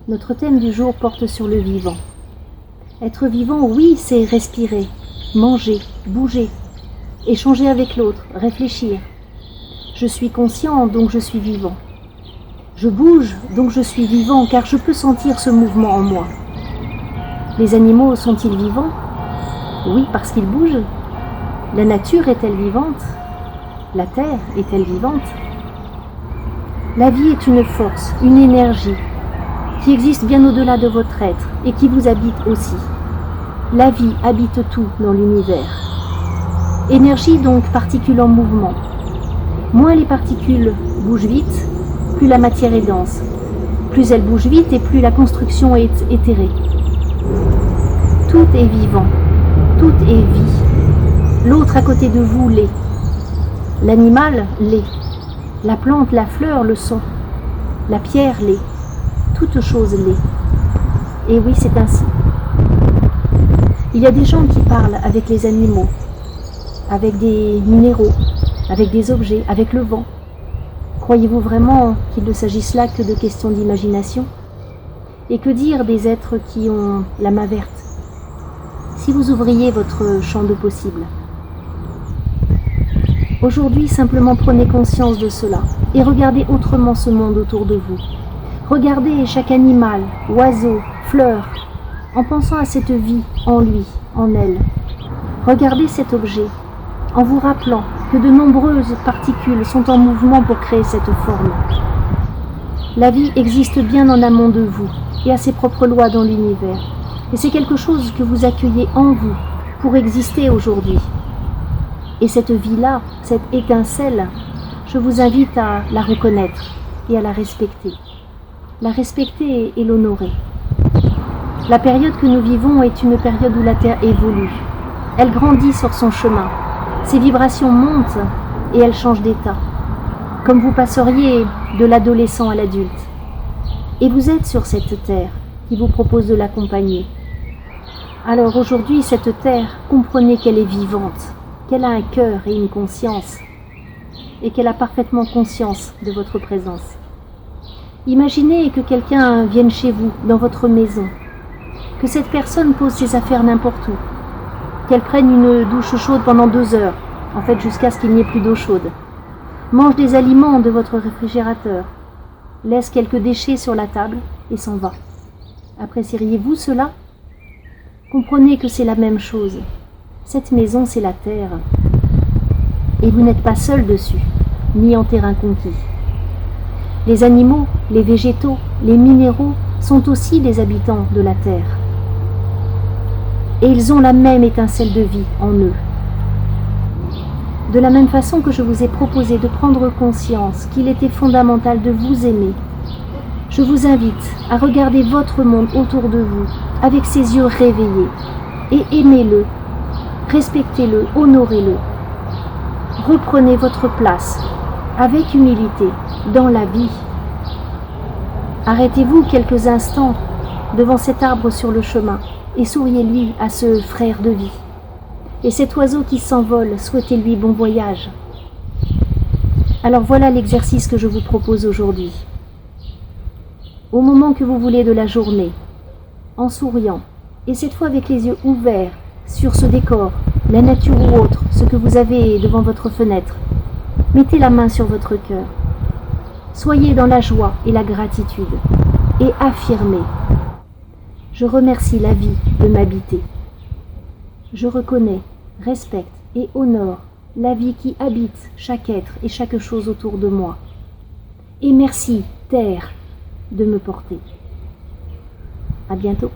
Notre thème du jour porte sur le vivant. Être vivant, oui, c'est respirer, manger, bouger, échanger avec l'autre, réfléchir. Je suis conscient, donc je suis vivant. Je bouge, donc je suis vivant, car je peux sentir ce mouvement en moi. Les animaux sont-ils vivants? Oui, parce qu'ils bougent. La nature est-elle vivante? La terre est-elle vivante? La vie est une force, une énergie, qui existe bien au-delà de votre être et qui vous habite aussi. La vie habite tout dans l'univers. Énergie donc, particule en mouvement. Moins les particules bougent vite, plus la matière est dense. Plus elle bouge vite et plus la construction est éthérée. Tout est vivant, tout est vie. L'autre à côté de vous l'est. L'animal l'est. La plante, la fleur le sont. La pierre l'est. Toute chose l'est. Et oui, c'est ainsi. Il y a des gens qui parlent avec les animaux, avec des minéraux, avec des objets, avec le vent. Croyez-vous vraiment qu'il ne s'agisse là que de questions d'imagination? Et que dire des êtres qui ont la main verte? Si vous ouvriez votre champ de possibles. Aujourd'hui, simplement prenez conscience de cela et regardez autrement ce monde autour de vous. Regardez chaque animal, oiseau, fleur, en pensant à cette vie en lui, en elle. Regardez cet objet, en vous rappelant que de nombreuses particules sont en mouvement pour créer cette forme. La vie existe bien en amont de vous et a ses propres lois dans l'univers. Et c'est quelque chose que vous accueillez en vous pour exister aujourd'hui. Et cette vie-là, cette étincelle, je vous invite à la reconnaître et à la respecter. La respecter et l'honorer. La période que nous vivons est une période où la Terre évolue. Elle grandit sur son chemin. Ses vibrations montent et elle change d'état. Comme vous passeriez de l'adolescent à l'adulte. Et vous êtes sur cette Terre qui vous propose de l'accompagner. Alors aujourd'hui, cette Terre, comprenez qu'elle est vivante, qu'elle a un cœur et une conscience, et qu'elle a parfaitement conscience de votre présence. Imaginez que quelqu'un vienne chez vous, dans votre maison, que cette personne pose ses affaires n'importe où, qu'elle prenne une douche chaude pendant 2 heures, en fait jusqu'à ce qu'il n'y ait plus d'eau chaude, mange des aliments de votre réfrigérateur, laisse quelques déchets sur la table et s'en va. Apprécieriez-vous cela? Comprenez que c'est la même chose. Cette maison, c'est la terre. Et vous n'êtes pas seul dessus, ni en terrain conquis. Les animaux, les végétaux, les minéraux sont aussi des habitants de la terre. Et ils ont la même étincelle de vie en eux. De la même façon que je vous ai proposé de prendre conscience qu'il était fondamental de vous aimer, je vous invite à regarder votre monde autour de vous avec ses yeux réveillés et aimez-le, respectez-le, honorez-le. Reprenez votre place avec humilité dans la vie. Arrêtez-vous quelques instants devant cet arbre sur le chemin et souriez-lui à ce frère de vie. Et cet oiseau qui s'envole, souhaitez-lui bon voyage. Alors voilà l'exercice que je vous propose aujourd'hui. Au moment que vous voulez de la journée, en souriant, et cette fois avec les yeux ouverts sur ce décor, la nature ou autre, ce que vous avez devant votre fenêtre, mettez la main sur votre cœur. Soyez dans la joie et la gratitude, et affirmez. Je remercie la vie de m'habiter. Je reconnais, respecte et honore la vie qui habite chaque être et chaque chose autour de moi. Et merci, Terre, de me porter. À bientôt.